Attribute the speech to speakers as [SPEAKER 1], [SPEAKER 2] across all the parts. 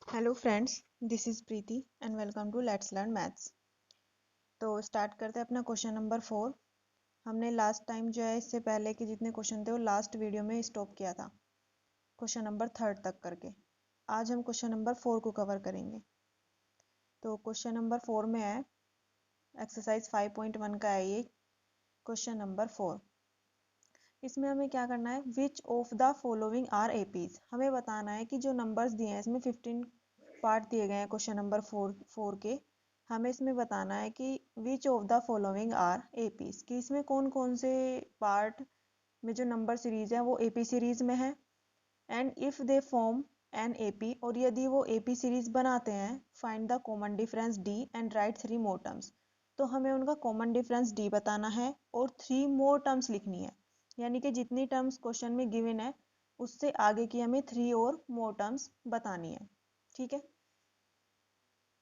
[SPEAKER 1] Hello friends, this is Preeti and welcome to let's learn maths. तो start करते हैं अपना क्वेश्चन नंबर 4। हमने लास्ट टाइम जो है इससे पहले के जितने क्वेश्चन थे वो लास्ट वीडियो में स्टॉप किया था क्वेश्चन नंबर 3 तक करके। आज हम क्वेश्चन नंबर 4 को कवर करेंगे। तो क्वेश्चन नंबर 4 में है एक्सरसाइज 5.1 का है ये क्वेश्चन नंबर 4। इसमें हमें क्या करना है, which of the following are APs. हमें बताना है कि जो नंबर्स दिए हैं इसमें 15 पार्ट दिए गए हैं क्वेश्चन नंबर 4 के। हमें इसमें बताना है कि which of the following are APs, कि इसमें कौन कौन से पार्ट में जो नंबर सीरीज है वो एपी सीरीज में है। And if they form an AP, और यदि वो एपी सीरीज बनाते हैं, find the common difference D and right 3 more terms. तो हमें उनका कॉमन डिफरेंस डी बताना है और 3 मोर टर्म्स लिखनी है, यानी कि जितनी टर्म्स क्वेश्चन में गिवन है उससे आगे की हमें 3 और मोर टर्म्स बतानी है। ठीक है,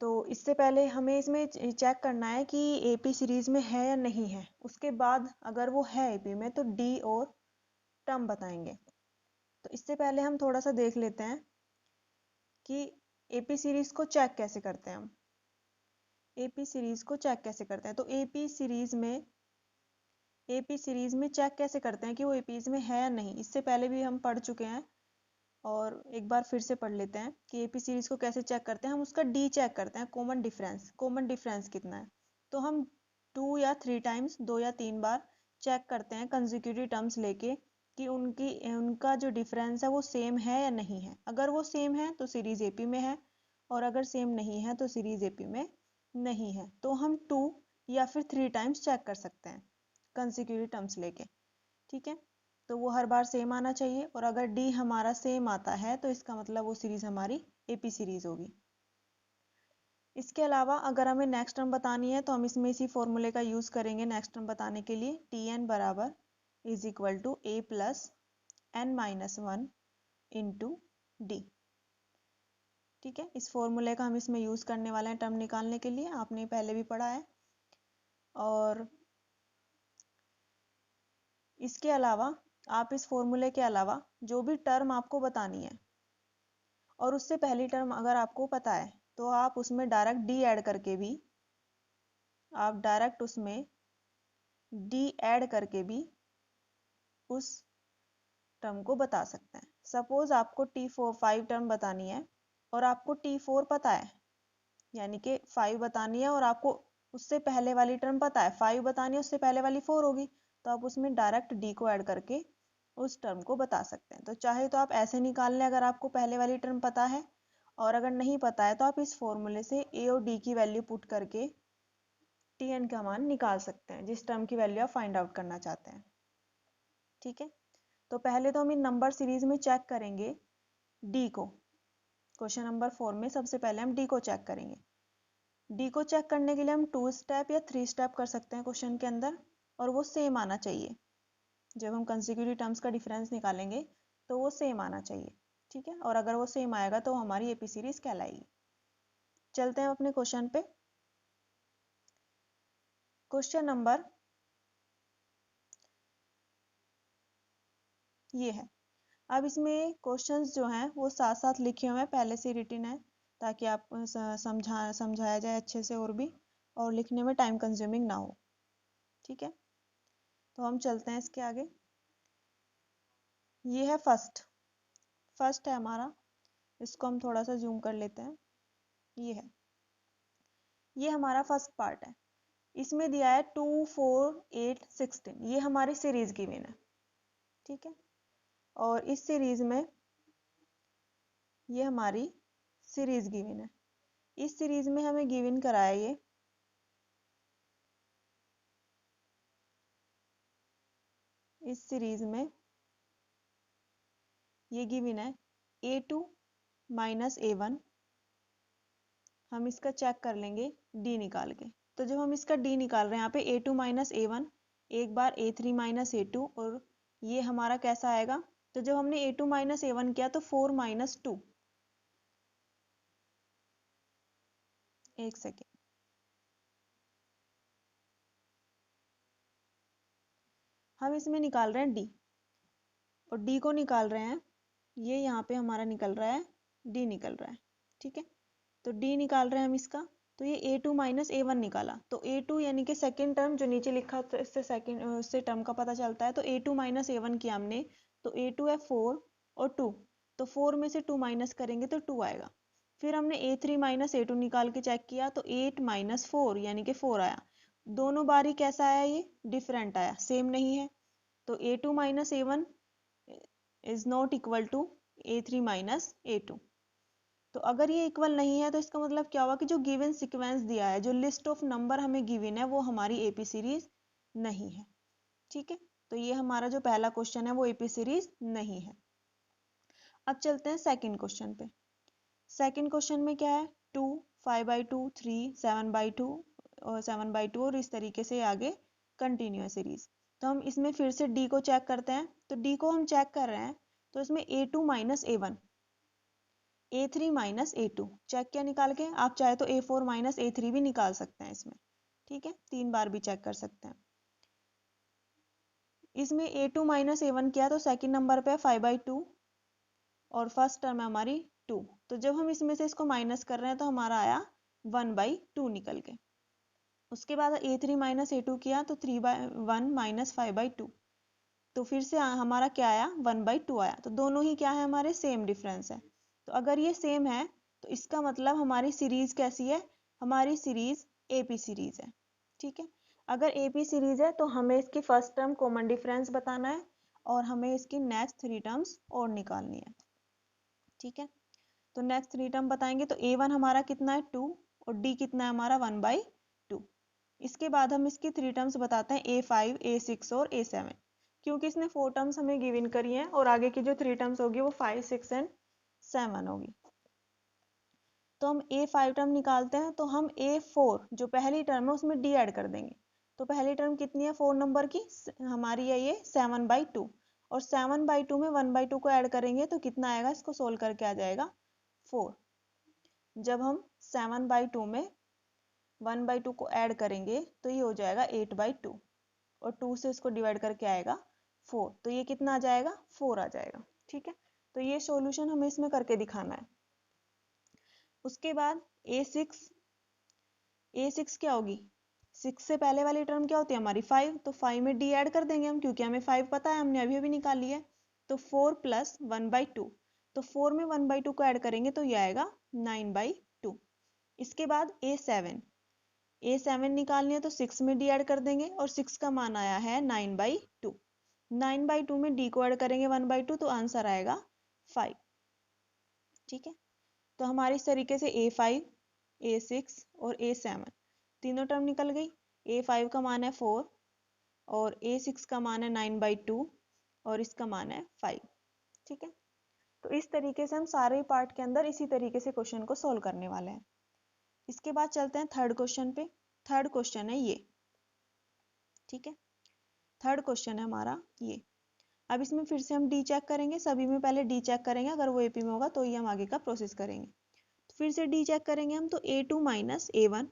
[SPEAKER 1] तो इससे पहले हमें इसमें चेक करना है कि एपी सीरीज में है या नहीं है। उसके बाद अगर वो है एपी में तो डी और टर्म बताएंगे। तो इससे पहले हम थोड़ा सा देख लेते हैं कि एपी सीरीज को चेक कैसे करते हैं। हम एपी सीरीज को चेक कैसे करते हैं, तो एपी सीरीज में चेक कैसे करते हैं कि वो एपीज में है या नहीं, इससे पहले भी हम पढ़ चुके हैं और एक बार फिर से पढ़ लेते हैं कि एपी सीरीज को कैसे चेक करते हैं। हम उसका डी चेक करते हैं, कॉमन डिफरेंस कितना है। तो हम 2 या 3 टाइम्स, 2 या 3 बार चेक करते हैं कंसेक्यूटिव टर्म्स लेके कि उनका जो डिफरेंस है वो सेम है या नहीं है। अगर वो सेम है तो सीरीज एपी में है, और अगर सेम नहीं है तो सीरीज एपी में नहीं है। तो हम 2 या फिर 3 टाइम्स चेक कर सकते हैं कंसेक्यूटिव टर्म्स लेके। ठीक है, तो वो हर बार सेम आना चाहिए, और अगर डी हमारा सेम आता है तो इसका मतलब वो सीरीज हमारी एपी सीरीज होगी। इसके अलावा अगर हमें नेक्स्ट टर्म बतानी है तो हम इसमें इसी फॉर्मूले का यूज करेंगे नेक्स्ट टर्म बताने के लिए। टी एन बराबर is equal to A plus N minus 1 into D. ठीक है, इस फॉर्मूले का हम इसमें यूज करने वाले हैं टर्म निकालने के लिए, आपने पहले भी पढ़ा है। और इसके अलावा आप इस फॉर्मूले के अलावा जो भी टर्म आपको बतानी है और उससे पहली टर्म अगर आपको पता है तो आप उसमें डायरेक्ट डी ऐड करके भी, आप डायरेक्ट उसमें डी ऐड करके भी उस टर्म को बता सकते हैं। सपोज आपको T5 टर्म बतानी है और आपको T4 पता है, यानी कि 5 बतानी है और आपको उससे पहले वाली टर्म पता है, 5 बतानी है उससे पहले वाली 4 होगी, तो आप उसमें डायरेक्ट डी को ऐड करके उस टर्म को बता सकते हैं। तो चाहे तो आप ऐसे निकाल लें अगर आपको पहले वाली टर्म पता है, और अगर नहीं पता है तो आप इस फॉर्मूले से ए और डी की वैल्यू पुट करके टी एन का मान निकाल सकते हैं, जिस टर्म की वैल्यू आप फाइंड आउट करना चाहते हैं। ठीक है, तो पहले तो हम इन नंबर सीरीज में चेक करेंगे डी को। क्वेश्चन नंबर 4 में सबसे पहले हम डी को चेक करेंगे। डी को चेक करने के लिए हम 2 स्टेप या 3 स्टेप कर सकते हैं क्वेश्चन के अंदर, और वो सेम आना चाहिए। जब हम कंसेक्यूटिव टर्म्स का डिफरेंस निकालेंगे तो वो सेम आना चाहिए। ठीक है, और अगर वो सेम आएगा तो हमारी एपी सीरीज कहलाएगी। चलते हैं अपने क्वेश्चन पे। क्वेश्चन नंबर ये है। अब इसमें क्वेश्चंस जो हैं वो साथ साथ लिखे हुए हैं, पहले से रिटन है, ताकि आप समझाया जाए अच्छे से और लिखने में टाइम कंज्यूमिंग ना हो। ठीक है, तो हम चलते हैं इसके आगे। ये है फर्स्ट है हमारा, इसको हम थोड़ा सा जूम कर लेते हैं। ये हमारा फर्स्ट पार्ट है। इसमें दिया है 2, 4, 8, 16, ये हमारी सीरीज गिवन है। ठीक है, और इस सीरीज में ये हमारी सीरीज गिवन है। इस सीरीज में हमें गिवन कराया ये इस सीरीज में ये गिवन है a2 माइनस a1। हम इसका चेक कर लेंगे d निकाल के। तो जब हम इसका d निकाल रहे हैं यहाँ पे a2 माइनस a1, एक बार a3 माइनस a2, और ये हमारा कैसा आएगा। तो जब हमने a2 माइनस a1 किया तो 4 माइनस 2, एक सेकेंड, हम इसमें निकाल रहे हैं d, और d को निकाल रहे हैं, ये यहाँ पे हमारा निकल रहा है d निकल रहा है। ठीक है। तो डी निकाल रहे हैं हम इसका, तो ये A2 माइनस A1 निकाला, तो A2 यानी कि सेकेंड टर्म जो नीचे लिखा तो इससे सेकेंड उससे टर्म का पता चलता है, तो A2 माइनस A1 किया हमने, तो A2 है 4 और 2, तो 4 में से 2 माइनस करेंगे तो 2 आएगा। फिर हमने A3 माइनस A2 निकाल के चेक किया, तो 8 माइनस 4 यानी कि 4 आया। दोनों बारी कैसा आया, ये डिफरेंट आया, सेम नहीं है। तो A2 minus A1 is not equal to A3 minus A2। तो अगर ये इक्वल नहीं है तो इसका मतलब क्या हुआ कि जो गिवन सीक्वेंस दिया है, जो लिस्ट ऑफ नंबर हमें गिवन है, वो हमारी एपी सीरीज नहीं है। ठीक है, तो ये हमारा जो पहला क्वेश्चन है वो एपी सीरीज नहीं है। अब चलते हैं सेकंड क्वेश्चन पे। सेकंड क्वेश्चन में क्या है, 2, 5/2, 3, 7/2 और 7/2 और इस तरीके से आगे कंटिन्यू है सीरीज। तो हम इसमें फिर से डी को चेक करते हैं, तो डी को हम चेक कर रहे हैं, तो इसमें A2 minus A1, A3 minus A2 check किया निकाल के। आप चाहे तो A4 माइनस A3 भी निकाल सकते हैं इसमें, ठीक है, 3 बार भी चेक कर सकते हैं। इसमें A2 माइनस A1 किया तो सेकंड नंबर पे 5/2 और फर्स्ट टर्म है हमारी 2। तो जब हम इसमें से इसको माइनस कर रहे हैं तो हमारा आया 1/2 निकल के। उसके बाद A3 माइनस A2 किया तो 3/1 माइनस 5/2, तो फिर से हमारा क्या आया, 1/2 आया। तो दोनों ही क्या है, हमारे सेम डिफरेंस है। तो अगर ये सेम है तो इसका मतलब हमारी सीरीज कैसी है, हमारी सीरीज एपी सीरीज है। ठीक है, अगर एपी सीरीज है तो हमें इसकी फर्स्ट टर्म कॉमन डिफरेंस बताना है और हमें इसकी नेक्स्ट 3 टर्म्स और निकालनी है। ठीक है, तो नेक्स्ट 3 टर्म बताएंगे, तो A1 हमारा कितना है 2 और D कितना है हमारा 1/2। इसके बाद हम इसकी 3 टर्म्स बताते हैं, A5, A6 और A7, क्योंकि इसने 4 टर्म्स हमें गिवन करी हैं और आगे की जो 3 टर्म्स होगी वो 5, 6 एंड 7 होगी। तो हम A5 टर्म निकालते हैं, तो हम A4 जो पहली टर्म है उसमें D ऐड कर देंगे। तो पहली टर्म कितनी है 4 नंबर की, हमारी है ये 7/2, और 7/2 में 1/2 को ऐड करेंगे तो कितना आएगा, इसको सोल्व करके आ जाएगा 4। जब हम 7/2 में 1/2 को ऐड करेंगे तो ये हो जाएगा 8/2 और 2 से इसको डिवाइड करके आएगा 4, तो ये कितना आ जाएगा 4 आ जाएगा। ठीक है, तो ये सॉल्यूशन हमें इसमें करके दिखाना है। उसके बाद A6 क्या होगी, 6 से पहले वाली टर्म क्या होती है हमारी 5, तो 5 में D ऐड कर देंगे हम, क्योंकि हमें 5 पता है, हमने अभी अभी निकाली है। तो 4 प्लस 1/2, तो 4 में 1/2 को ऐड करेंगे तो ये आएगा 9/2। इसके बाद A7 निकालनी है, तो 6 में D ऐड कर देंगे और 6 का मान आया है 9/2। 9/2 में D को ऐड करेंगे 1/2, तो आंसर आएगा 5। ठीक है, तो हमारी इस तरीके से A5, A6 और A7 तीनों टर्म निकल गई। A5 का मान है 4 और A6 का मान है 9/2 और इसका मान है 5। ठीक है, तो इस तरीके से हम सारे पार्ट के अंदर इसी तरीके से क्वेश्चन को सोल्व करने वाले हैं। इसके बाद चलते हैं थर्ड क्वेश्चन पे। थर्ड क्वेश्चन है ये, ठीक है, थर्ड क्वेश्चन है हमारा ये। अब इसमें फिर से हम डी चेक करेंगे, सभी में पहले डी चेक करेंगे, अगर वो एपी में होगा तो ही हम आगे का प्रोसेस करेंगे। तो फिर से डी चेक करेंगे हम, तो A2 माइनस A1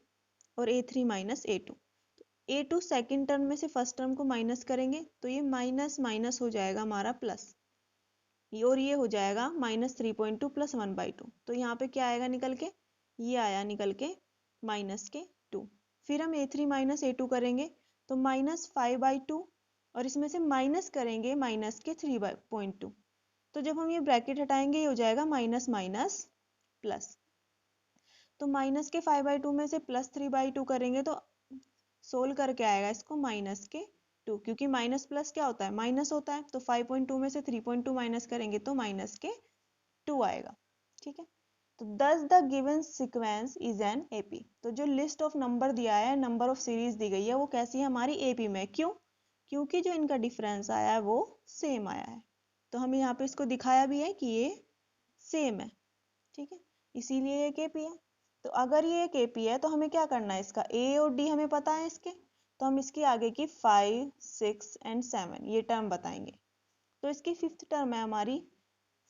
[SPEAKER 1] और A3 minus A2। A2 second term में से फर्स्ट टर्म को माइनस करेंगे तो ये माइनस माइनस हो जाएगा हमारा प्लस, और ये हो जाएगा -3.2 प्लस 1/2। तो यहाँ पे क्या आएगा निकल के, ये आया निकल के -2। फिर हम A3 माइनस A2 करेंगे तो -5/2 और इसमें से माइनस करेंगे -3.2। तो जब हम ये ब्रैकेट हटाएंगे ये हो जाएगा माइनस माइनस प्लस। तो माइनस के 5/2 में से +3/2 करेंगे तो सोल्व करके आएगा इसको -2, क्योंकि माइनस प्लस क्या होता है, माइनस होता है। तो 5.2 में से 3.2 माइनस करेंगे तो -2 आएगा। ठीक है, तो दस the given sequence is an AP. तो जो लिस्ट ऑफ नंबर दिया है, नंबर ऑफ सीरीज दी गई है, वो कैसी है हमारी एपी में। क्यों, क्योंकि जो इनका डिफरेंस आया है वो सेम आया है। तो हम यहाँ पे इसको दिखाया भी है कि ये सेम है। ठीक है, इसीलिए ये एक एपी है। तो अगर ये एक एपी है तो हमें क्या करना है, इसका ए और डी हमें पता है इसके, तो हम इसकी आगे की 5, 6 एंड 7 ये टर्म बताएंगे। तो इसकी फिफ्थ टर्म है हमारी,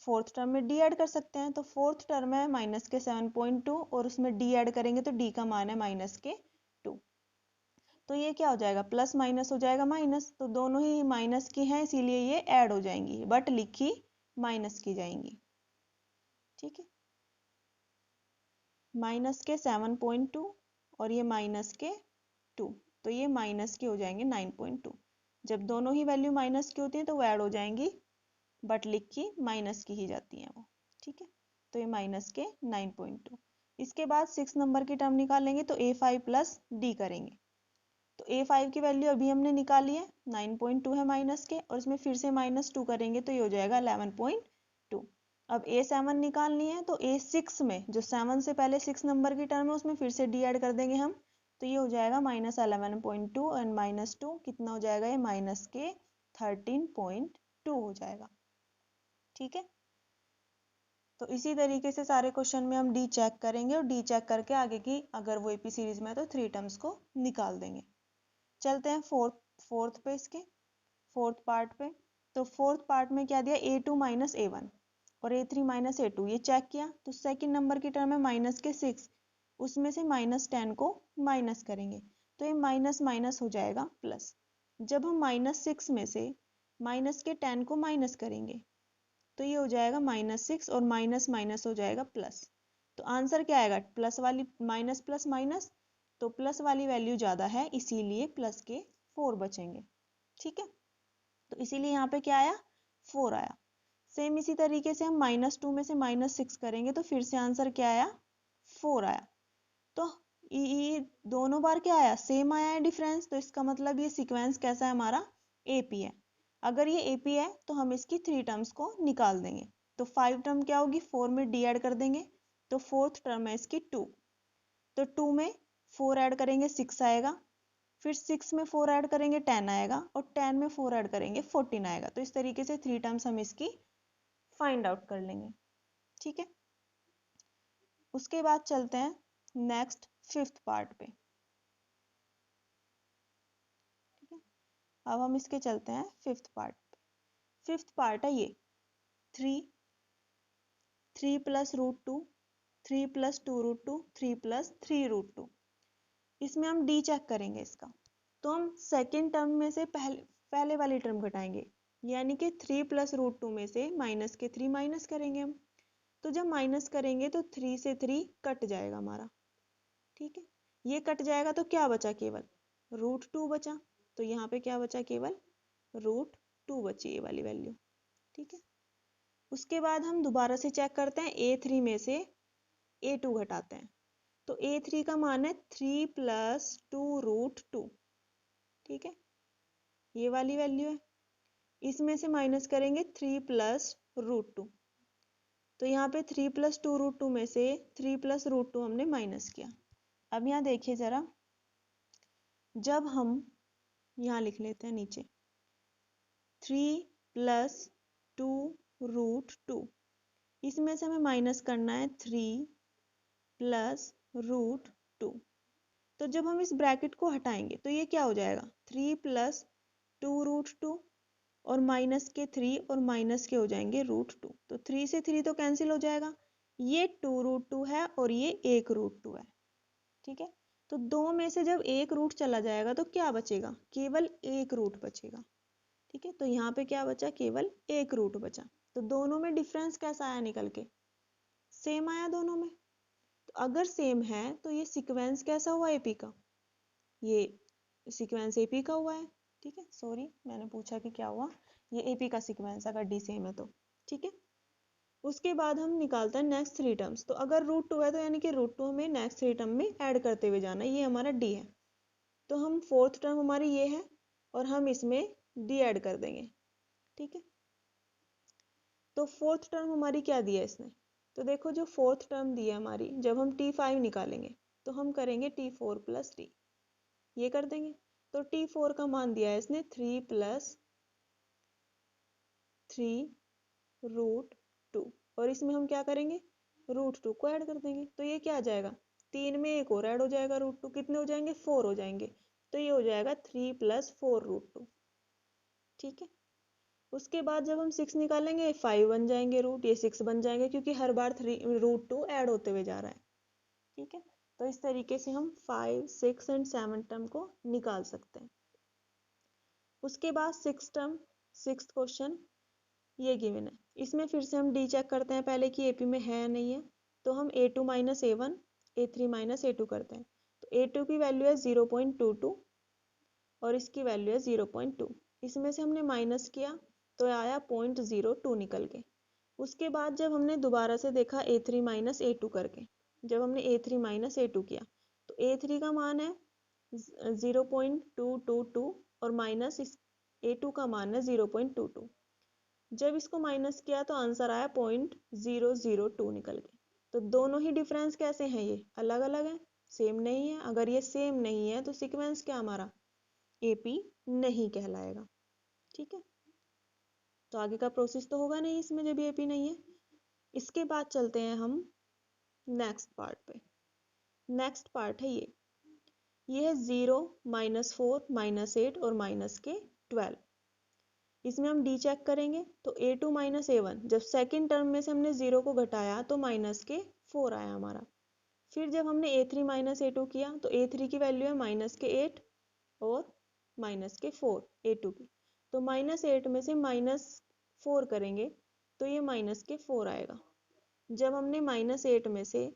[SPEAKER 1] फोर्थ टर्म में डी ऐड कर सकते हैं। तो फोर्थ टर्म है -7.2 और उसमें डी ऐड करेंगे तो डी का मान है -2। तो ये क्या हो जाएगा, प्लस माइनस हो जाएगा माइनस, तो दोनों ही माइनस की हैं इसीलिए ये ऐड हो जाएंगी, बट लिखी माइनस की जाएंगी। ठीक है, माइनस के 7.2 और ये माइनस के 2, तो ये माइनस के हो जाएंगे 9.2। जब दोनों ही वैल्यू माइनस की होती हैं तो वो ऐड हो जाएंगी, बट लिख की माइनस की ही जाती हैं वो, ठीक है। तो ये माइनस के 9.2। इसके बाद 6 नंबर की टर्म निकालेंगे तो A5 प्लस डी करेंगे। तो A5 की वैल्यू अभी हमने निकाली है, 9.2 है माइनस के, और इसमें फिर से -2 करेंगे तो ये हो जाएगा 11.2। अब A7 निकालनी है तो A6 में जो 7 से पहले 6 नंबर की टर्म है उसमें फिर से डी ऐड कर देंगे हम, तो ये हो जाएगा -11.2 एंड -2 कितना हो जाएगा, ये माइनस के 13.2 हो जाएगा, ठीक है। तो इसी तरीके से सारे क्वेश्चन में हम डी चेक करेंगे और डी चेक करके आगे की अगर वो एपी सीरीज में है तो 3 टर्म्स को निकाल देंगे। चलते हैं फोर्थ पे, इसके फोर्थ पार्ट पे। तो फोर्थ पार्ट में क्या दिया, A2 माइनस A1 और A3 माइनस A2, ये चेक किया। तो सेकंड नंबर की टर्म है माइनस के 6, उसमें से -10 को माइनस करेंगे तो ये माइनस माइनस हो जाएगा प्लस। जब हम -6 में से माइनस के 10 को माइनस करेंगे तो ये हो जाएगा -6 और माइनस माइनस हो जाएगा प्लस। तो आंसर क्या आएगा, प्लस वाली माइनस प्लस माइनस, तो प्लस वाली वैल्यू ज़्यादा है इसीलिए प्लस के 4 बचेंगे, ठीक है। तो इसीलिए यहाँ पे क्या आया, 4 आया। सेम इसी तरीके से हम -2 में से -6 करेंगे तो फिर से आंसर क्या आया, 4 आया। तो ये दोनों बार क्या आया, सेम आया है डिफरेंस, तो इसका मतलब ये सीक्वेंस कैसा है हमारा, एपी है। अगर ये एपी है तो हम इसकी 3 टर्म्स को निकाल देंगे। तो 5 टर्म क्या होगी, 4 में डी ऐड कर देंगे तो फोर्थ टर्म है इसकी 2, तो 2 में 4 ऐड करेंगे 6 आएगा, फिर 6 में 4 ऐड करेंगे 10 आएगा, और 10 में 4 ऐड करेंगे 14 आएगा। तो इस तरीके से 3 टर्म्स हम इसकी फाइंड आउट कर लेंगे, ठीक है। उसके बाद चलते हैं नेक्स्ट फिफ्थ पार्ट पे, ठीक है। अब हम इसके चलते हैं फिफ्थ पार्ट पे। फिफ्थ पार्ट है ये 3 प्लस √2, 3 प्लस 2√2, 3 प्लस 3√2। इसमें हम डी चेक करेंगे इसका, तो हम सेकेंड टर्म में से पहले वाली टर्म घटाएंगे, यानी कि 3 प्लस √2 में से माइनस के 3 माइनस करेंगे हम। तो जब माइनस करेंगे तो 3 से 3 कट जाएगा हमारा, ठीक है। ये कट जाएगा तो क्या बचा, केवल √2 बचा। तो यहाँ पे क्या बचा, केवल √2 बची ये वाली वैल्यू, ठीक है। उसके बाद हम दोबारा से चेक करते हैं, A3 में से A2 घटाते हैं। तो A3 का मान है 3 प्लस 2√2, ठीक है, ये वाली वैल्यू है। इसमें से माइनस करेंगे 3 प्लस √2, तो यहाँ पे 3 प्लस 2√2 में से 3 प्लस √2 हमने माइनस किया। अब यहाँ देखिए जरा, जब हम यहाँ लिख लेते हैं नीचे 3 प्लस 2√2, इसमें से हमें माइनस करना है 3 प्लस √2। तो जब हम इस ब्रैकेट को हटाएंगे तो ये क्या हो जाएगा, 3 प्लस 2√2 और माइनस के 3 और माइनस के हो जाएंगे √2। तो 3 से 3 तो कैंसिल हो जाएगा, ये 2√2 है और ये 1√2 है, ठीक है। तो दो में से जब एक रूट चला जाएगा तो क्या बचेगा, केवल एक रूट बचेगा, ठीक है। तो यहाँ पे क्या बचा, केवल एक रूट बचा। तो दोनों में डिफरेंस कैसा आया निकल के, सेम आया दोनों में। तो अगर सेम है तो ये सीक्वेंस कैसा हुआ एपी का, ये सीक्वेंस एपी का हुआ है, ठीक है। सॉरी मैंने पूछा कि क्या हुआ, ये एपी का सीक्वेंस अगर डी सेम है तो, ठीक है। उसके बाद हम निकालते हैं नेक्स्ट 3 टर्म्स। तो अगर √2 है तो यानी कि √2 हमें नेक्स्ट 3 टर्म में ऐड करते हुए जाना है, ये हमारा डी है। तो हम फोर्थ टर्म हमारी ये है और हम इसमें डी ऐड कर देंगे, ठीक है। तो फोर्थ टर्म हमारी क्या दिया है इसने, तो देखो जो फोर्थ टर्म दी है हमारी, जब हम T5 निकालेंगे तो हम करेंगे T4 प्लस डी, ये कर देंगे। तो T4 का मान दिया है इसने 3 प्लस 3√2, और इसमें हम क्या करेंगे, √2 को ऐड कर देंगे। तो ये क्या आ जाएगा, 3 में एक और ऐड हो जाएगा √2, कितने हो जाएंगे, 4 हो जाएंगे। तो ये हो जाएगा 3 प्लस 4√2, ठीक है। उसके बाद जब हम 6 निकालेंगे 5 बन जाएंगे रूट, ये 6 बन जाएंगे क्योंकि हर बार √2 ऐड होते हुए जा रहा है, ठीक है। तो इस तरीके से हम 5, 6 एंड 7 टर्म को निकाल सकते हैं। उसके बाद सिक्स्थ क्वेश्चन ये गिवन है, इसमें फिर से हम डी चेक करते हैं पहले कि एपी में है या नहीं है। तो हम A2 minus A1 A3 minus A2 करते हैं। तो A2 की वैल्यू है 0.22 और इसकी वैल्यू है 0.2। इसमें से हमने माइनस किया तो आया 0.02 निकल के। उसके बाद जब हमने दोबारा से देखा A3 माइनस A2 करके, जब हमने A3 माइनस A2 किया तो A3 का मान है 0.222 और माइनस A2 का मान है 0.22। जब इसको माइनस किया तो आंसर आया 0.002 निकल के। तो दोनों ही डिफरेंस कैसे हैं, ये अलग अलग है, सेम नहीं है। अगर ये सेम नहीं है तो सीक्वेंस क्या हमारा एपी नहीं कहलाएगा। ठीक है, तो आगे का प्रोसेस तो होगा नहीं इसमें जब एपी नहीं है। इसके बाद चलते हैं हम नेक्स्ट पार्ट पे। नेक्स्ट पार्ट है ये है 0, -4, -8 और -12। इसमें हम डी चेक करेंगे तो A2 माइनस A1, जब सेकेंड टर्म में से हमने 0 को घटाया तो -4 आया हमारा। फिर जब हमने A3 माइनस A2 किया तो A3 की वैल्यू है -8 और -4 A2 की। तो -8 में से -4 करेंगे तो ये -4 आएगा। जब हमने -8 में से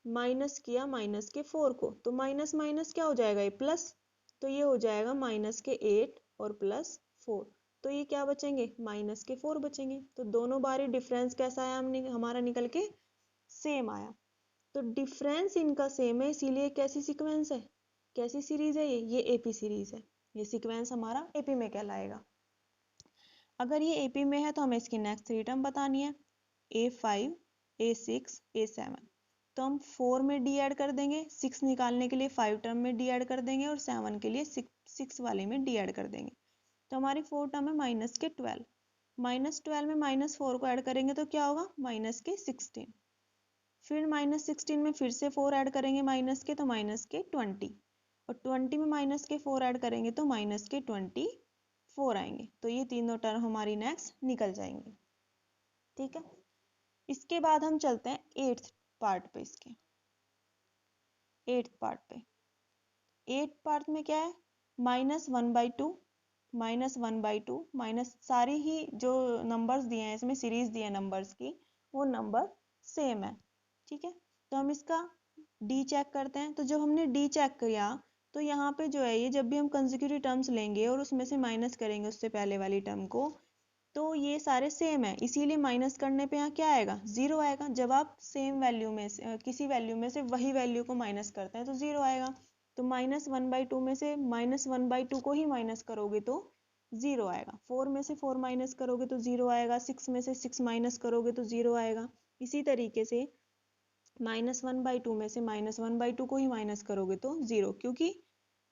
[SPEAKER 1] माइनस किया -4 को तो माइनस माइनस क्या हो जाएगा, ये प्लस। तो ये हो जाएगा -8 और +4। तो ये क्या बचेंगे, -4 बचेंगे। तो दोनों बारी डिफरेंस कैसा आया हमने हमारा निकल के सेम आया। तो डिफरेंस इनका सेम है, इसीलिए कैसी सीक्वेंस है, कैसी सीरीज है ये एपी सीरीज है। ये सीक्वेंस हमारा एपी में कहलाएगा। अगर ये एपी में है तो हमें इसकी नेक्स्ट 3 टर्म बतानी है, A5, A6, A7। तो हम 4 में डी ऐड कर देंगे, 6 निकालने के लिए 5 टर्म में डी ऐड कर देंगे और 7 के लिए 6 वाले में डी ऐड कर देंगे। तो हमारी 4 टर्म है -12। -12 में -4 को ऐड करेंगे तो क्या होगा, -16। फिर -16 में फिर से 4 ऐड करेंगे माइनस के तो -20 और 20 में -4 ऐड करेंगे तो -24 आएंगे। तो ये तीनों टर्म हमारी नेक्स्ट निकल जाएंगी। ठीक है, इसके बाद हम चलते हैं 8th पार्ट पे। इसके 8th पार्ट पे 8th पार्ट में क्या है, -1/2, -1/2 माइनस, सारी ही जो नंबर्स दिए हैं इसमें सीरीज दिए हैं नंबर्स की, वो नंबर सेम है। ठीक है, तो हम इसका डी चेक करते हैं। तो जब हमने डी चेक किया तो यहाँ पे जो है ये जब भी हम कंसेक्यूटिव टर्म्स लेंगे और उसमें से माइनस करेंगे उससे पहले वाली टर्म को, तो ये सारे सेम है, इसीलिए माइनस करने पे यहाँ क्या आएगा, 0 आएगा। जब आप सेम वैल्यू में से किसी वैल्यू में से वही वैल्यू को माइनस करते हैं तो 0 आएगा। तो -1/2 में से -1/2 को ही माइनस करोगे तो 0 आएगा। 4 में से 4 माइनस करोगे तो 0 आएगा। 6 में से 6 माइनस करोगे तो 0 आएगा। इसी तरीके से -1/2 में से -1/2 को ही माइनस करोगे तो 0, क्योंकि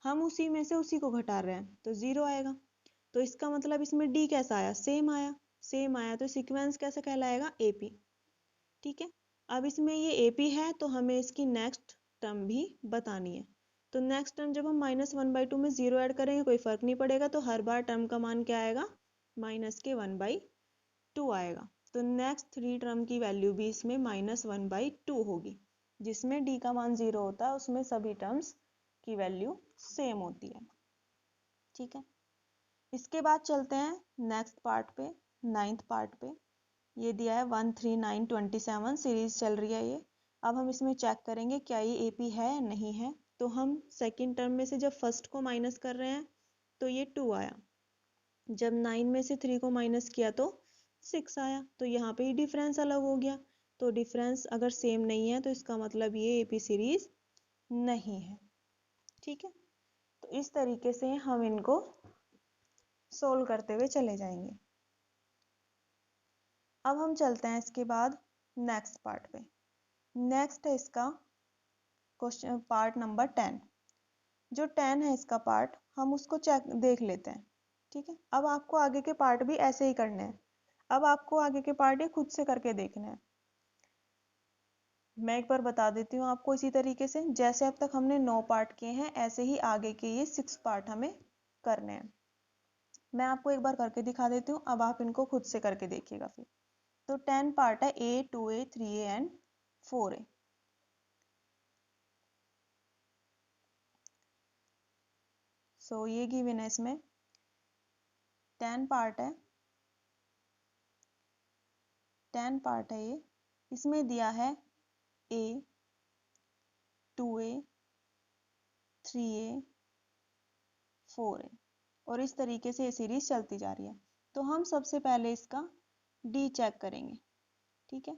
[SPEAKER 1] हम उसी में से उसी को घटा रहे हैं तो 0 आएगा। तो इसका मतलब इसमें डी कैसा आया, सेम आया। सेम आया तो सीक्वेंस कैसा कहलाएगा, एपी। ठीक है, अब इसमें ये एपी है तो हमें इसकी नेक्स्ट टर्म भी बतानी है। तो नेक्स्ट टर्म जब हम -1/2 में 0 ऐड करेंगे कोई फर्क नहीं पड़ेगा, तो हर बार टर्म का मान क्या आएगा, -1/2 आएगा। तो नेक्स्ट 3 टर्म की वैल्यू भी इसमें -1/2 होगी। जिसमें डी का मान 0 होता है उसमें सभी टर्म्स की वैल्यू सेम होती है। ठीक है, इसके बाद चलते हैं नेक्स्ट पार्ट पे, 9th पार्ट पे। ये दिया है 13927 सीरीज चल रही है ये। अब हम इसमें चेक करेंगे क्या ये एपी है या नहीं है। तो हम सेकेंड टर्म में से जब फर्स्ट को माइनस कर रहे हैं तो ये 2 आया। जब 9 में से 3 को माइनस किया तो 6 आया। तो यहाँ पे ही डिफरेंस अलग हो गया। तो डिफरेंस अगर सेम नहीं है तो इसका मतलब ये एपी सीरीज नहीं है। ठीक है, तो इस तरीके से हम इनको सोल्व करते हुए चले जाएंगे। अब हम चलते हैं इसके बाद नेक्स्ट पार्ट पे। नेक्स्ट है इसका क्वेश्चन पार्ट नंबर 10। जो 10 है इसका पार्ट, हम उसको चेक देख लेते हैं। ठीक है, अब आपको आगे के पार्ट भी ऐसे ही करने हैं। अब आपको आगे के पार्ट ये खुद से करके देखने हैं। मैं एक बार बता देती हूँ आपको, इसी तरीके से जैसे अब तक हमने 9 पार्ट किए हैं ऐसे ही आगे के ये 6 पार्ट हमें करने हैं। मैं आपको एक बार करके दिखा देती हूँ, अब आप इनको खुद से करके देखिएगा फिर। तो 10 पार्ट है A, 2A, 3A and 4A। सो ये गिवन है इसमें 10 पार्ट है, 10 पार्ट है ये। इसमें दिया है A, 2a 3a 4a, और इस तरीके से ये सीरीज चलती जा रही है। तो हम सबसे पहले इसका डी चेक करेंगे। ठीक है,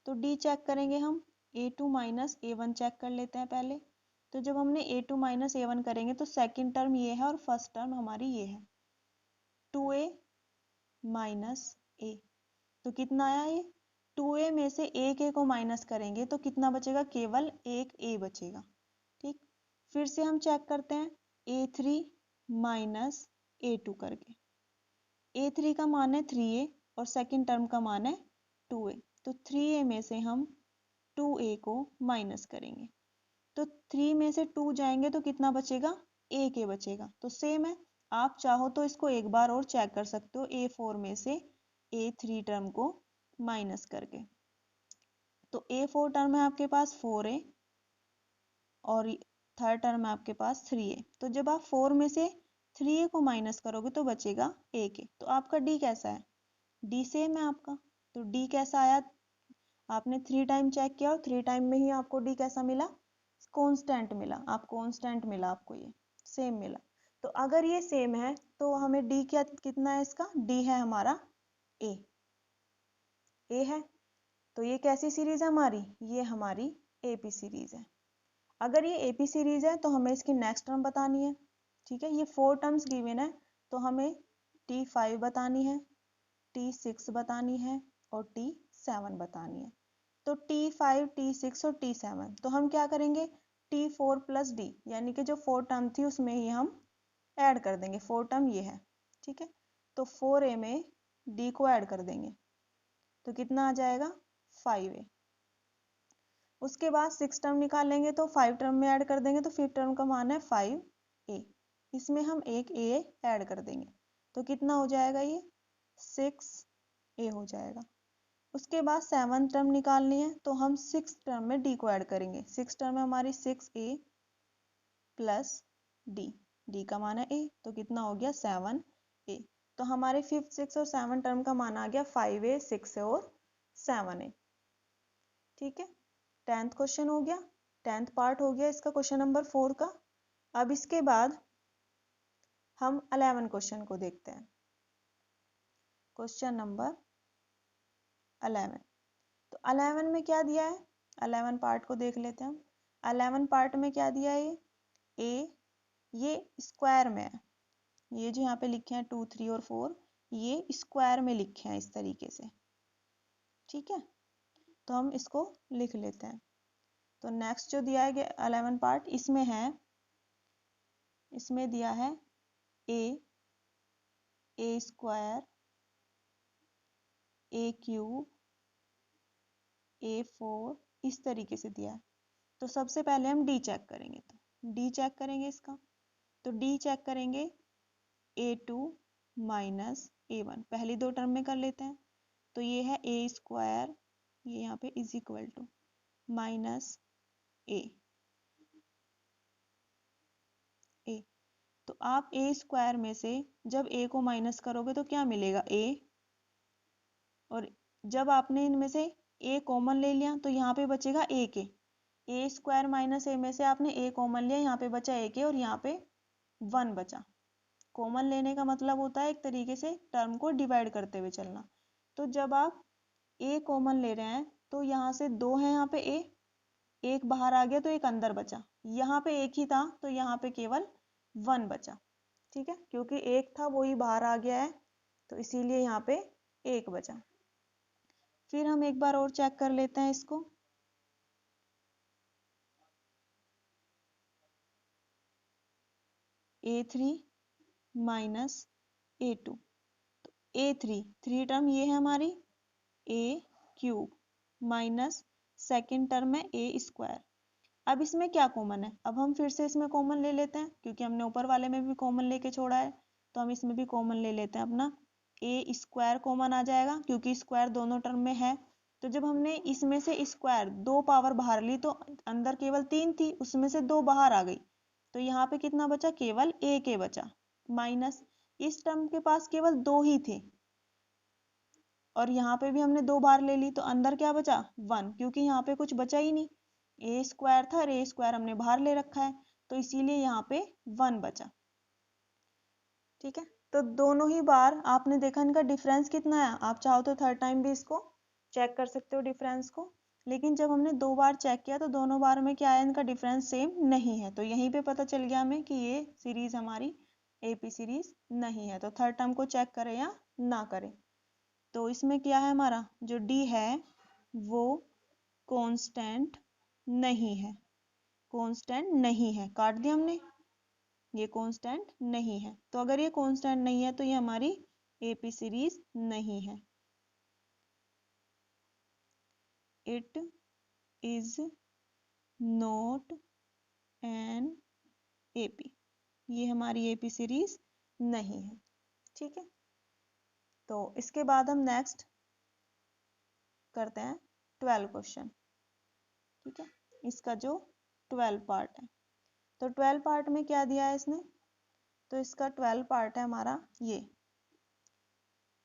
[SPEAKER 1] तो डी चेक करेंगे हम, a2 माइनस a1 चेक कर लेते हैं पहले। तो जब हमने a2 माइनस a1 करेंगे तो सेकंड टर्म ये है और फर्स्ट टर्म हमारी ये है 2a माइनस a। तो कितना आया ये, 2a में से एक a को माइनस करेंगे तो कितना बचेगा, केवल एक a बचेगा। ठीक, फिर से हम चेक करते हैं a3 माइनस a2 करके। a3 का मान है 3a और सेकंड टर्म का मान है 2a, तो 3a में से हम 2a को माइनस करेंगे तो 3 में से 2 जाएंगे तो कितना बचेगा, एक a बचेगा। तो सेम है, आप चाहो तो इसको एक बार और चेक कर सकते हो, a4 में से a3 टर्म को माइनस करके। तो a4 टर्म है आपके पास 4a और थर्ड टर्म है आपके पास 3a। तो जब आप 4 में से 3a को माइनस करोगे तो बचेगा एक a। तो आपका d कैसा है, d सेम है आपका। तो d कैसा आया, आपने 3 टाइम चेक किया और 3 टाइम में ही आपको d कैसा मिला, कांस्टेंट मिला। आप कांस्टेंट मिला आपको, ये सेम मिला। तो अगर ये सेम है तो हमें d क्या कितना है, इसका d है हमारा a है। तो ये कैसी सीरीज है हमारी, ये हमारी AP सीरीज है। अगर ये AP सीरीज है तो हमें इसकी नेक्स्ट टर्म बतानी है। ठीक है, ये 4 टर्म्स गिवन है तो हमें T5 बतानी है, T6 बतानी है और T7 बतानी है। तो T5, T6 और T7, तो हम क्या करेंगे, T4 प्लस D, यानी कि जो 4 टर्म थी उसमें ही हम ऐड कर देंगे। 4 टर्म ये है। ठीक है, तो 4a में D को ऐड कर देंगे तो कितना आ जाएगा, 5a। उसके बाद 6 टर्म निकालेंगे तो 5 टर्म में ऐड कर देंगे तो 5 टर्म का मान है 5a। इसमें हम एक a ऐड कर देंगे तो कितना हो जाएगा, ये 6a हो जाएगा। उसके बाद 7 टर्म निकालनी है तो हम 6 टर्म में d को ऐड करेंगे। 6 टर्म है हमारी 6a प्लस d का मान है a, तो कितना हो गया 7a। तो हमारे 5th 6 और 7 टर्म का मान आ गया 5a 6a और 7a। ठीक है, 10th क्वेश्चन हो गया, 10th पार्ट हो गया इसका, क्वेश्चन नंबर 4 का। अब इसके बाद हम 11 क्वेश्चन को देखते हैं। क्वेश्चन नंबर 11, तो 11 में क्या दिया है, 11 पार्ट को देख लेते हैं हम। 11 पार्ट में क्या दिया है, ये स्क्वायर में है। ये जो यहाँ पे लिखे हैं 2, 3 और 4, ये स्क्वायर में लिखे हैं इस तरीके से। ठीक है, तो हम इसको लिख लेते हैं। तो नेक्स्ट जो दिया है 11 पार्ट, इसमें है, इसमें दिया है a square, a cube, a4, इस तरीके से दिया है। तो सबसे पहले हम d चेक करेंगे, तो d चेक करेंगे इसका। तो d चेक करेंगे a2 माइनस a1, पहली 2 टर्म में कर लेते हैं। तो ये है a स्क्वायर, ये यहाँ पे is equal to minus a। तो आप a स्क्वायर में से जब a को माइनस करोगे तो क्या मिलेगा, a। और जब आपने इनमें से a कॉमन ले लिया तो यहाँ पे बचेगा a के। a स्क्वायर माइनस a में से आपने a कॉमन लिया, यहाँ पे बचा a के और यहाँ पे 1 बचा। कॉमन लेने का मतलब होता है एक तरीके से टर्म को डिवाइड करते हुए चलना। तो जब आप a कॉमन ले रहे हैं तो यहाँ से 2 है, यहाँ पे a, एक बाहर आ गया तो एक अंदर बचा। यहाँ पे एक ही था तो यहाँ पे केवल 1 बचा। ठीक है, क्योंकि एक था वो ही बाहर आ गया है तो इसीलिए यहाँ पे 1 बचा। फिर हम एक बार और चेक कर लेते हैं इसको। a3 माइनस a2, तो a3 3 टर्म ये है हमारी a cube minus second term है a स्क्वायर। अब इसमें क्या कॉमन है, अब हम फिर से इसमें कॉमन ले लेते हैं क्योंकि हमने ऊपर वाले में भी कॉमन लेके छोड़ा है, तो हम इसमें भी कॉमन ले लेते हैं अपना। a स्क्वायर कॉमन आ जाएगा क्योंकि स्क्वायर दोनों टर्म में है। तो जब हमने इसमें से स्क्वायर 2 पावर बाहर ली तो अंदर केवल 3 थी, उसमें से 2 बाहर आ गई तो यहाँ पे कितना बचा, केवल a के बचा। माइनस इस टर्म के पास केवल 2 ही थे और यहाँ पे भी हमने 2 बार ले ली तो अंदर क्या बचा, 1, क्योंकि यहाँ पे कुछ बचा ही नहीं। ए स्क्वायर था और ए स्क्वायर हमने बाहर ले रखा है, तो इसीलिए यहाँ पे 1 बचा। ठीक है, तो दोनों ही बार आपने देखा इनका डिफरेंस कितना है। आप चाहो तो थर्ड टाइम भी इसको चेक कर सकते हो डिफरेंस को, लेकिन जब हमने 2 बार चेक किया तो दोनों बार में क्या है, इनका डिफरेंस सेम नहीं है। तो यहीं पे पता चल गया हमें कि ये सीरीज हमारी एपी सीरीज नहीं है। तो थर्ड टर्म को चेक करें या ना करें। तो इसमें क्या है, हमारा जो डी है वो कांस्टेंट नहीं है, कांस्टेंट नहीं है, काट दिया हमने, ये कांस्टेंट नहीं है। तो अगर ये कांस्टेंट नहीं है तो ये हमारी एपी सीरीज नहीं है। It is not an AP, ये हमारी एपी सीरीज नहीं है। ठीक है, तो इसके बाद हम नेक्स्ट करते हैं 12 क्वेश्चन। ठीक है, इसका जो 12 पार्ट है, तो 12 पार्ट में क्या दिया है इसने, तो इसका 12 पार्ट है हमारा ये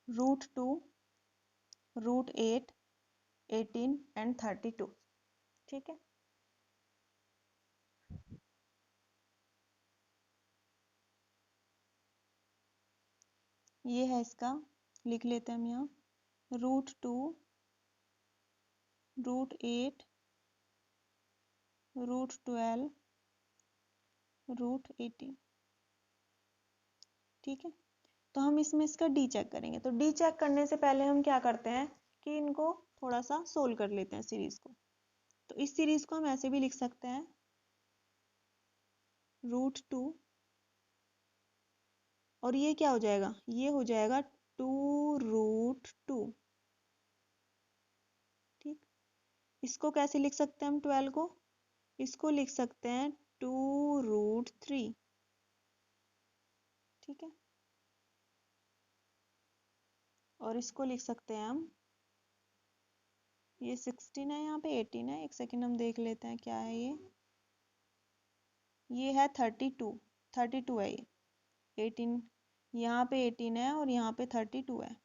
[SPEAKER 1] √2, √8, 18 एंड 32। ठीक है, ये है इसका, लिख लेते हैं हम यहाँ √2, √8, √12, √18। ठीक है, तो हम इसमें इसका डी चेक करेंगे। तो डी चेक करने से पहले हम क्या करते हैं कि इनको थोड़ा सा सोल्व कर लेते हैं सीरीज को। तो इस सीरीज को हम ऐसे भी लिख सकते हैं √2, और ये क्या हो जाएगा, ये हो जाएगा 2√2। ठीक, इसको कैसे लिख सकते हैं हम 12 को, इसको लिख सकते हैं 2√3। ठीक है, और इसको लिख सकते हैं हम, ये 16 है, यहाँ पे 18 है, एक सेकेंड हम देख लेते हैं क्या है ये है 32, 32 है ये, 18 यहाँ पे 18 है और यहाँ पे 32 है।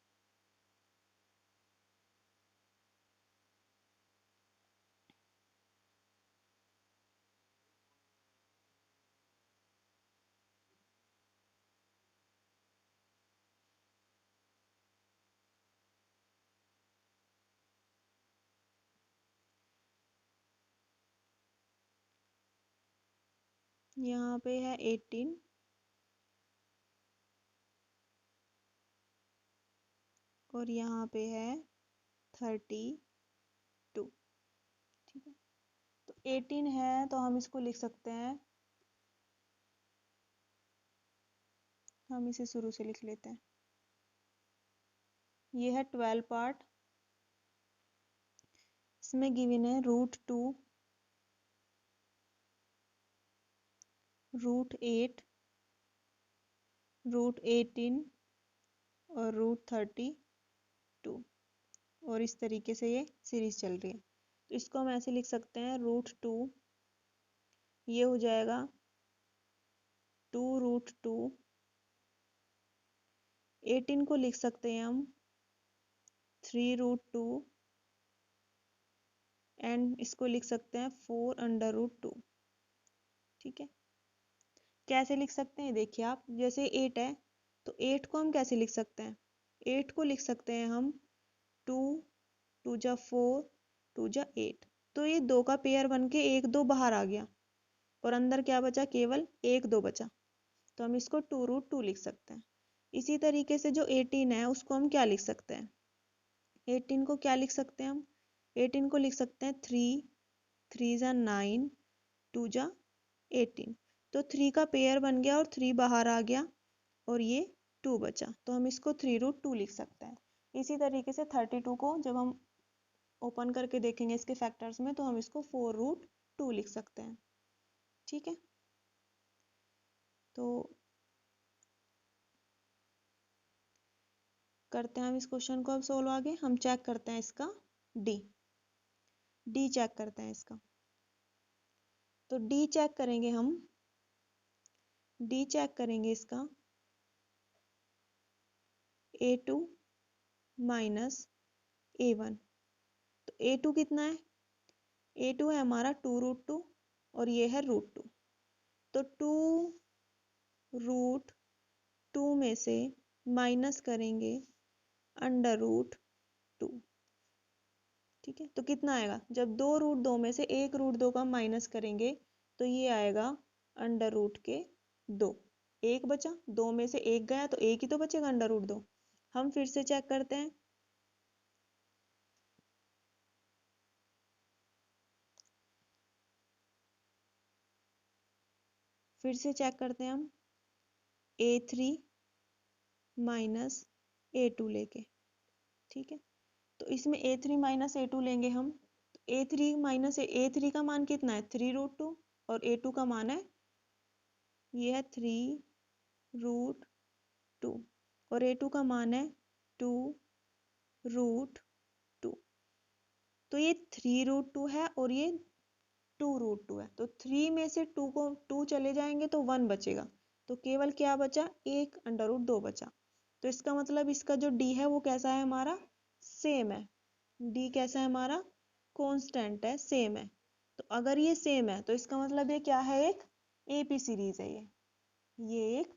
[SPEAKER 1] यहाँ पे है 18 और यहाँ पे है 32। ठीक है, तो 18 है तो हम इसको लिख सकते हैं, हम इसे शुरू से लिख लेते हैं। ये है 12 पार्ट, इसमें गिवन है √2, √8, √18 और √32, और इस तरीके से ये सीरीज चल रही है। तो इसको हम ऐसे लिख सकते हैं √2, ये हो जाएगा 2√2, 18 को लिख सकते हैं हम 3√2 एंड इसको लिख सकते हैं 4√2। ठीक है, कैसे लिख सकते हैं, देखिए आप, जैसे 8 है तो 8 को हम कैसे लिख सकते हैं, 8 को लिख सकते हैं हम 2, 2 जा 4, 2 जा 8। तो ये 2 का पेयर बन के 1 2 बाहर आ गया और अंदर क्या बचा, केवल 1 2 बचा। तो हम इसको 2√2 लिख सकते हैं। इसी तरीके से जो 18 है उसको हम क्या लिख सकते हैं, 18 को क्या लिख सकते हैं हम, 18 को लिख सकते हैं 3, 3 जा 9, 2 जा 18। तो 3 का पेयर बन गया और 3 बाहर आ गया और ये 2 बचा, तो हम इसको 3√2 लिख सकते हैं। इसी तरीके से 32 को जब हम ओपन करके देखेंगे इसके फैक्टर्स में तो हम इसको 4√2 लिख सकते हैं। ठीक है, तो करते हैं हम इस क्वेश्चन को अब सोल्व। आगे हम चेक करते हैं इसका डी, डी चेक करते हैं इसका। तो डी चेक करेंगे हम, डी चेक करेंगे इसका A2 माइनस A1। तो A2 कितना है, a2 है हमारा 2√2 और ये है √2। तो 2√2 में से माइनस करेंगे √2। ठीक है, तो कितना आएगा? जब 2√2 में से 1√2 का माइनस करेंगे तो ये आएगा √2। एक बचा, 2 में से 1 गया तो 1 ही तो बचेगा √2। हम फिर से चेक करते हैं। फिर से चेक करते हैं हम a3 माइनस a2 लेके। ठीक है, तो इसमें a3 माइनस a2 लेंगे हम। तो a3 माइनस a3 का मान कितना है? 3√2 और a2 का मान है, ये है 3√2 और a2 का मान है 2√2। तो ये 3√2 है और ये 2√2 है। तो 3 में से 2 चले जाएंगे तो 1 बचेगा। तो केवल क्या बचा? 1 √2 बचा। तो इसका मतलब इसका जो d है वो कैसा है हमारा? सेम है। d कैसा है हमारा? कांस्टेंट है, सेम है। तो अगर ये सेम है तो इसका मतलब ये क्या है? एक AP सीरीज है। ये एक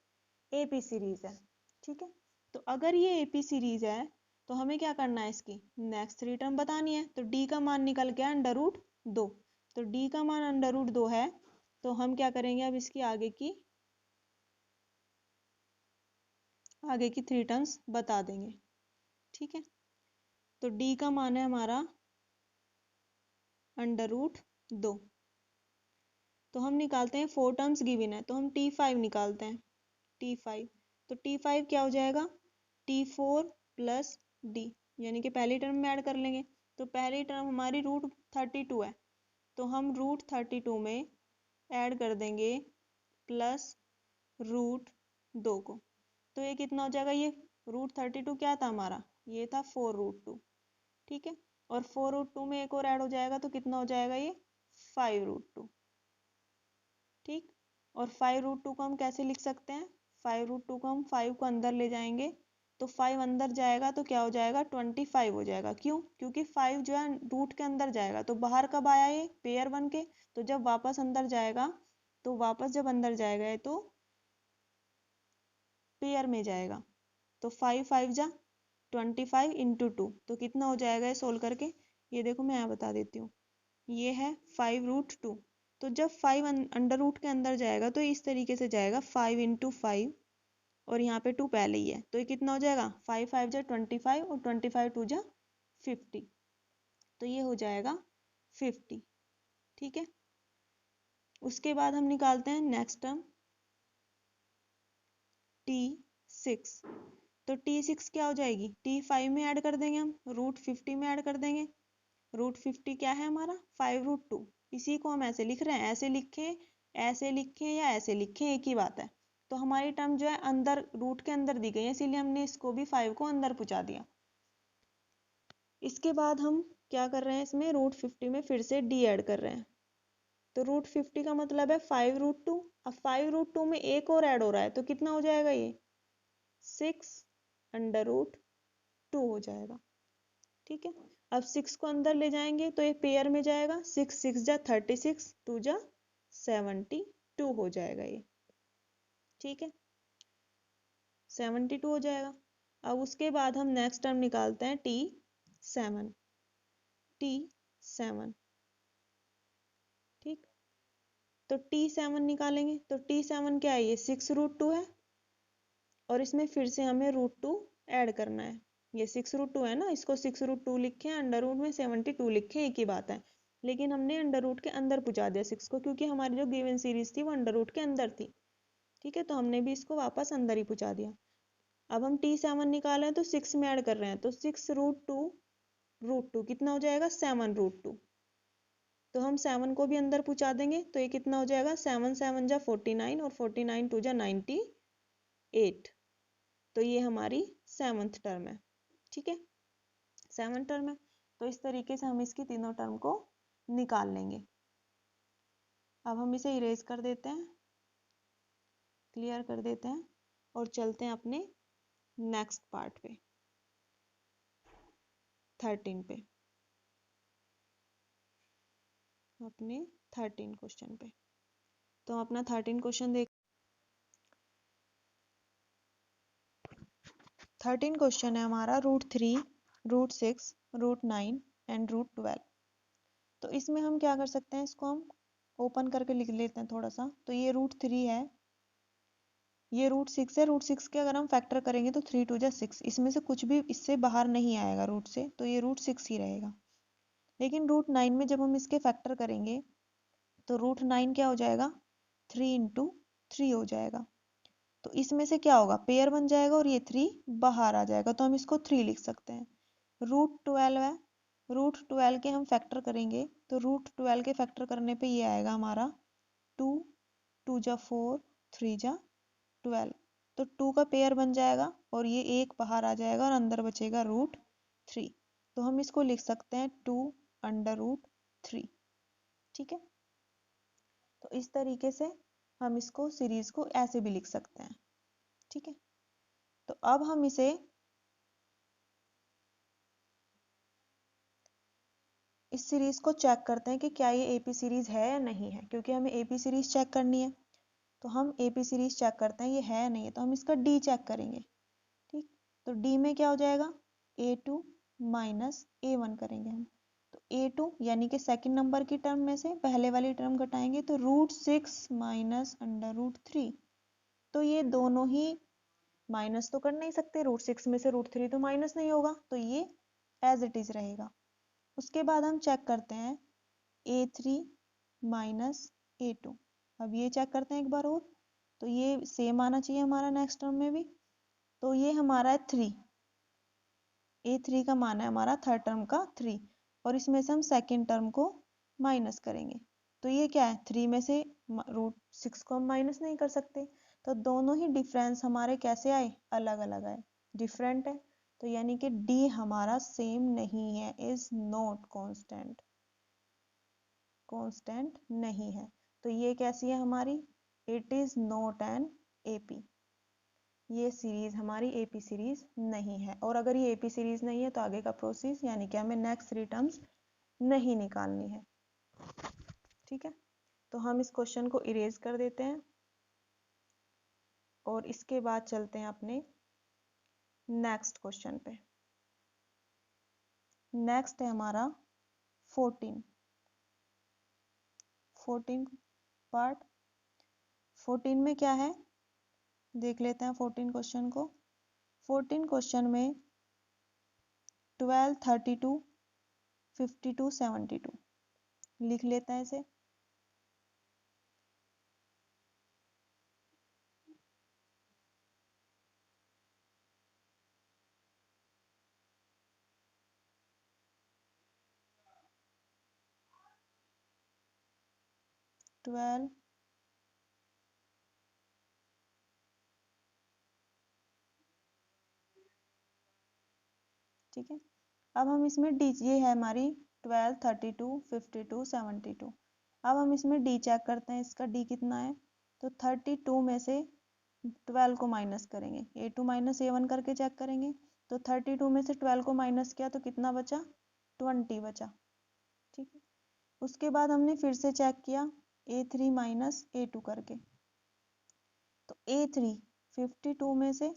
[SPEAKER 1] AP सीरीज है। ठीक है, तो अगर ये AP सीरीज है तो हमें क्या करना है? इसकी नेक्स्ट 3 टर्म बतानी है। तो d का मान निकल गया √2। तो d का मान √2 है, तो हम क्या करेंगे? अब इसकी आगे की 3 टर्म्स बता देंगे। ठीक है, तो d का मान है हमारा √2। तो हम निकालते हैं, 4 टर्म्स गिवन है तो हम T5 निकालते हैं। T5, तो T5 क्या हो जाएगा? T4 प्लस d, यानी कि पहली टर्म में ऐड कर लेंगे। तो पहली टर्म हमारी √32 है, तो हम √32 में ऐड कर देंगे प्लस √2 को। तो ये कितना हो जाएगा? ये √32 क्या था हमारा? ये था 4√2। ठीक है, और 4√2 में एक और ऐड हो जाएगा तो कितना हो जाएगा? ये 5√2। ठीक, और 5√2 को हम कैसे लिख सकते हैं? 5√2 को हम 5 को अंदर ले जाएंगे तो 5 अंदर जाएगा तो क्या हो जाएगा? 25 हो जाएगा। क्यों? क्योंकि 5 जो है रूट के अंदर जाएगा। तो बाहर कब आया ये? पेयर बन के। तो जब वापस अंदर जाएगा, तो वापस जब अंदर जाएगा ये तो पेयर में जाएगा। तो 5 5 जा 25 इंटू 2, तो कितना हो जाएगा ये सोल्व करके? ये देखो मैं यहाँ बता देती हूँ। ये है 5√2। तो जब 5 अंडर रूट के अंदर जाएगा तो इस तरीके से जाएगा 5 इंटू 5, और यहाँ पे 2 पहले ही है तो ये कितना हो जाएगा? 5 5 जा 25 और 25 2 जा 50। तो ये हो जाएगा 50। ठीक है, उसके बाद हम निकालते हैं नेक्स्ट टर्म T6। तो T6 क्या हो जाएगी? T5 में ऐड कर देंगे हम, √50 में ऐड कर देंगे। √50 क्या है हमारा? 5√2। इसी को हम ऐसे लिख रहे हैं, ऐसे लिखें या ऐसे लिखें, एक ही बात है। तो हमारी टर्म जो है अंदर रूट के अंदर दी गई है, इसीलिए हमने इसको भी 5 को अंदर पहुंचा दिया। इसके बाद हम क्या कर रहे हैं? इसमें √50 में फिर से d ऐड कर रहे हैं। तो √50 का मतलब है 5√2। अब 5√2 में एक और ऐड हो रहा है तो कितना हो जाएगा? ये 6√2 हो जाएगा। ठीक है, अब 6 को अंदर ले जाएंगे तो ये पेयर में जाएगा। 6 6 जा 36, 2 जा 72 हो जाएगा ये। ठीक है, 72 हो जाएगा। अब उसके बाद हम नेक्स्ट टर्म निकालते हैं T7। T7, ठीक, तो T7 निकालेंगे तो T7 क्या है? ये 6√2 है, और इसमें फिर से हमें √2 ऐड करना है। ये 6√2 है ना, इसको 6√2 लिखे, अंडर रूट में 72 लिखे, एक ही बात है। लेकिन हमने अंडर रूट के अंदर पहुंचा दिया 6 को, क्योंकि हमारी जो गिवन सीरीज थी वो अंडर रूट के अंदर थी। ठीक है, तो हमने भी इसको वापस अंदर ही पहुंचा दिया। अब हम T7 निकाले हैं तो 6 में ऐड कर रहे हैं, तो 6√2 कितना हो जाएगा? 7√2। तो हम 7 को भी अंदर पहुंचा देंगे तो ये कितना हो जाएगा? 7 7 जा 49 और 49 2 जा 98। तो ये हमारी 7th टर्म है। ठीक है, 7th टर्म है। तो इस तरीके से हम इसकी तीनों टर्म को निकाल लेंगे। अब हम इसे इरेज कर देते हैं, क्लियर कर देते हैं, और चलते हैं अपने नेक्स्ट पार्ट पे, 13 पे। अपने 13 क्वेश्चन पे। तो हम अपना 13 क्वेश्चन देख 13 क्वेश्चन है हमारा √3, √6, √9 एंड √12। तो इसमें हम क्या कर सकते हैं, इसको हम ओपन करके लिख लेते हैं थोड़ा सा। तो ये √3 है, ये √6 है। √6 के अगर हम फैक्टर करेंगे तो 3 2 जा 6, इसमें से कुछ भी इससे बाहर नहीं आएगा रूट से, तो ये √6 ही रहेगा। लेकिन √9 में जब हम इसके फैक्टर करेंगे तो √9 क्या हो जाएगा, 3 × 3 हो जाएगा। तो इसमें से क्या होगा, पेयर बन जाएगा और ये 3 बाहर आ जाएगा, तो हम इसको 3 लिख सकते हैं। √12 है, √12 के हम फैक्टर करेंगे तो √12 के फैक्टर करने पे ये आएगा हमारा 2 2 जा 4 3 जा 12। तो 2 का पेयर बन जाएगा और ये एक बाहर आ जाएगा और अंदर बचेगा √3। तो हम इसको लिख सकते हैं 2√3। ठीक है, तो इस तरीके से हम इसको सीरीज को ऐसे भी लिख सकते हैं। ठीक है, तो अब हम इसे इस सीरीज को चेक करते हैं कि क्या ये एपी सीरीज है या नहीं है, क्योंकि हमें एपी सीरीज चेक करनी है। तो हम एपी सीरीज चेक करते हैं ये है या नहीं है, तो हम इसका डी चेक करेंगे। ठीक, तो डी में क्या हो जाएगा, a2 माइनस a1 करेंगे हम। तो a2 यानी कि सेकंड नंबर की टर्म में से पहले वाली टर्म घटाएंगे तो √6 माइनस √3। तो ये दोनों ही माइनस तो कर नहीं सकते, √6 में से √3 तो माइनस नहीं होगा, तो ये एज इट इज रहेगा। उसके बाद हम चेक करते हैं a3 माइनस a2। अब ये चेक करते हैं एक बार और, तो ये सेम आना चाहिए हमारा नेक्स्ट टर्म में भी। तो ये हमारा है 3, a3 का मान है हमारा थर्ड टर्म का 3, और इसमें से हम सेकेंड टर्म को माइनस करेंगे। तो ये क्या है, 3 में से √6 को हम माइनस नहीं कर सकते, तो दोनों ही डिफरेंस हमारे कैसे आए, अलग अलग आए, डिफरेंट है। तो यानी कि डी हमारा सेम नहीं है, इज नॉट कांस्टेंट, कांस्टेंट नहीं है। तो ये कैसी है हमारी, it is not an AP, ये सीरीज हमारी एपी सीरीज नहीं है। और अगर ये एपी सीरीज नहीं है तो आगे का प्रोसेस यानी कि हमें नेक्स्ट 3 टर्म्स नहीं निकालनी है। ठीक है, तो हम इस क्वेश्चन को इरेज कर देते हैं और इसके बाद चलते हैं अपने नेक्स्ट क्वेश्चन पे। नेक्स्ट है हमारा 14 पार्ट। 14 में क्या है देख लेते हैं 14 क्वेश्चन को। 14 क्वेश्चन में 12 32 52 72 लिख लेते हैं इसे। ट्वेल्व ठीक है, अब हम इसमें डी, ये है हमारी 12 32 52 72। अब हम इसमें डी चेक करते हैं, इसका डी कितना है। तो 32 में से 12 को माइनस करेंगे, a2 माइनस a1 करके चेक करेंगे। तो 32 में से 12 को माइनस किया तो कितना बचा, 20 बचा। ठीक है, उसके बाद हमने फिर से चेक किया a3 माइनस a2 करके। तो a3 52 में से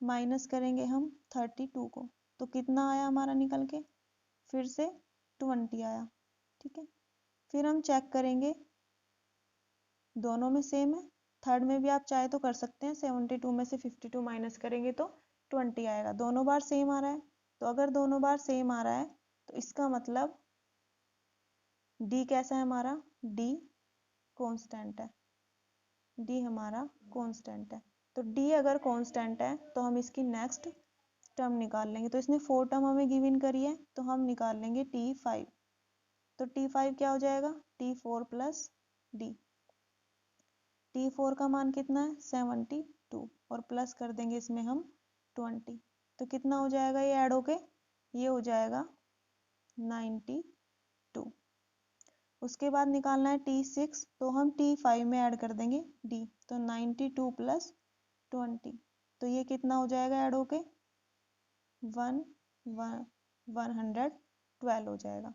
[SPEAKER 1] माइनस करेंगे हम 32 को, तो कितना आया हमारा निकल के, फिर से 20 आया। ठीक है, फिर हम चेक करेंगे दोनों में सेम है, थर्ड में भी आप चाहे तो कर सकते हैं। 72 में से 52 माइनस करेंगे तो 20 आएगा, दोनों बार सेम आ रहा है। तो अगर दोनों बार सेम आ रहा है तो इसका मतलब डी कैसा है हमारा, डी कांस्टेंट है, डी हमारा कांस्टेंट है। तो डी अगर कांस्टेंट है तो हम इसकी नेक्स्ट टर्म निकाल लेंगे। तो इसने 4 टर्म हमें गिवन करी है, तो हम निकाल लेंगे T5। तो T5 क्या हो जाएगा, T4 प्लस डी। T4 का मान कितना है 72, और प्लस कर देंगे इसमें हम 20। तो कितना हो जाएगा ये ऐड होके, ये हो जाएगा 92। उसके बाद निकालना है T6, तो हम T5 में ऐड कर देंगे D। तो 92 प्लस 20, तो ये कितना हो जाएगा ऐड होके 112 हो जाएगा।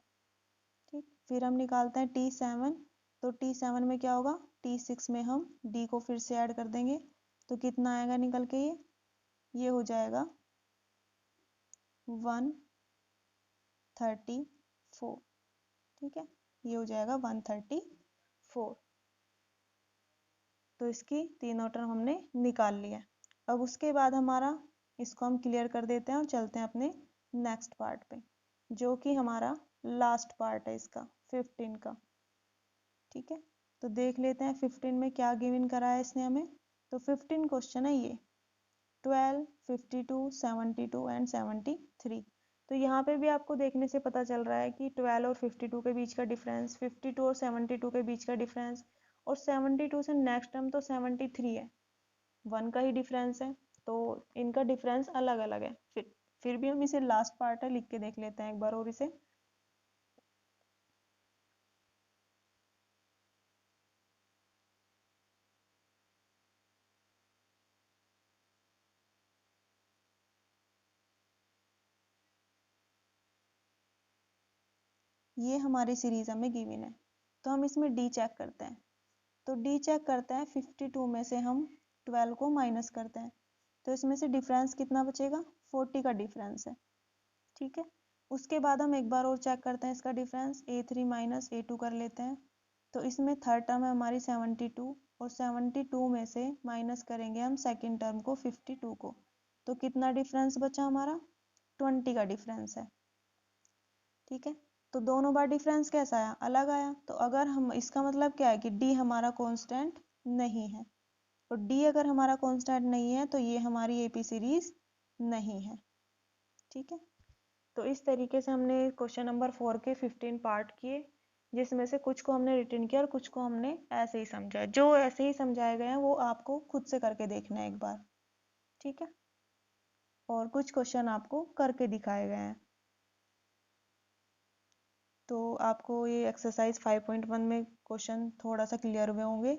[SPEAKER 1] ठीक, फिर हम निकालते हैं T7, तो T7 में क्या होगा, T6 में हम D को फिर से ऐड कर देंगे, तो कितना आएगा निकल के, ये हो जाएगा 134। ठीक है, ये हो जाएगा 134। तो इसकी तीनों टर्म हमने निकाल लिया। अब उसके बाद हमारा इसको हम क्लियर कर देते हैं और चलते हैं अपने नेक्स्ट पार्ट पे, जो कि हमारा लास्ट पार्ट है इसका 15 का। ठीक है, तो देख लेते हैं 15 में क्या गिवन करा है इसने हमें। तो 15 क्वेश्चन है ये, 12, 52, 72 एंड 73। तो यहाँ पे भी आपको देखने से पता चल रहा है कि 12 और 52 के बीच का डिफरेंस, 52 और 72 के बीच का डिफरेंस, और 72 से नेक्स्ट टर्म तो 73 है, 1 का ही डिफरेंस है, तो इनका डिफरेंस अलग अलग है। फिर भी हम इसे लास्ट पार्ट है लिख के देख लेते हैं एक बार और इसे। ये हमारी सीरीज हमें गिवन है, तो हम इसमें डी चेक करते हैं। तो डी चेक करते हैं, 52 में से हम 12 को माइनस करते हैं, तो इसमें से डिफरेंस कितना बचेगा, 40 का डिफरेंस है। ठीक है, उसके बाद हम एक बार और चेक करते हैं इसका डिफरेंस, A3 माइनस A2 कर लेते हैं, तो इसमें थर्ड टर्म है हमारी 72, और 72 में से माइनस करेंगे हम सेकेंड टर्म को 52 को, तो कितना डिफरेंस बचा हमारा, 20 का डिफरेंस है। ठीक है, तो दोनों बार डिफरेंस कैसा आया, अलग आया, तो अगर हम, इसका मतलब क्या है कि डी हमारा कांस्टेंट नहीं है, और डी अगर हमारा कांस्टेंट नहीं है तो ये हमारी एपी सीरीज नहीं है। ठीक है, तो इस तरीके से हमने क्वेश्चन नंबर 4 के 15 पार्ट किए, जिसमें से कुछ को हमने रिटन किया और कुछ को हमने ऐसे ही समझा। जो ऐसे ही समझाए गए हैं वो आपको खुद से करके देखना है एक बार। ठीक है, और कुछ क्वेश्चन आपको करके दिखाए गए हैं। तो आपको ये एक्सरसाइज 5.1 में क्वेश्चन थोड़ा सा क्लियर हुए होंगे।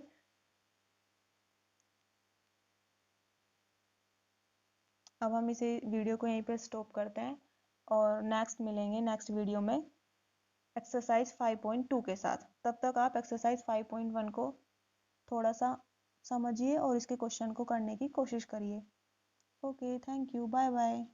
[SPEAKER 1] अब हम इसे वीडियो को यहीं पे स्टॉप करते हैं और नेक्स्ट मिलेंगे नेक्स्ट वीडियो में एक्सरसाइज 5.2 के साथ। तब तक आप एक्सरसाइज 5.1 को थोड़ा सा समझिए और इसके क्वेश्चन को करने की कोशिश करिए। Okay, thank you, bye bye.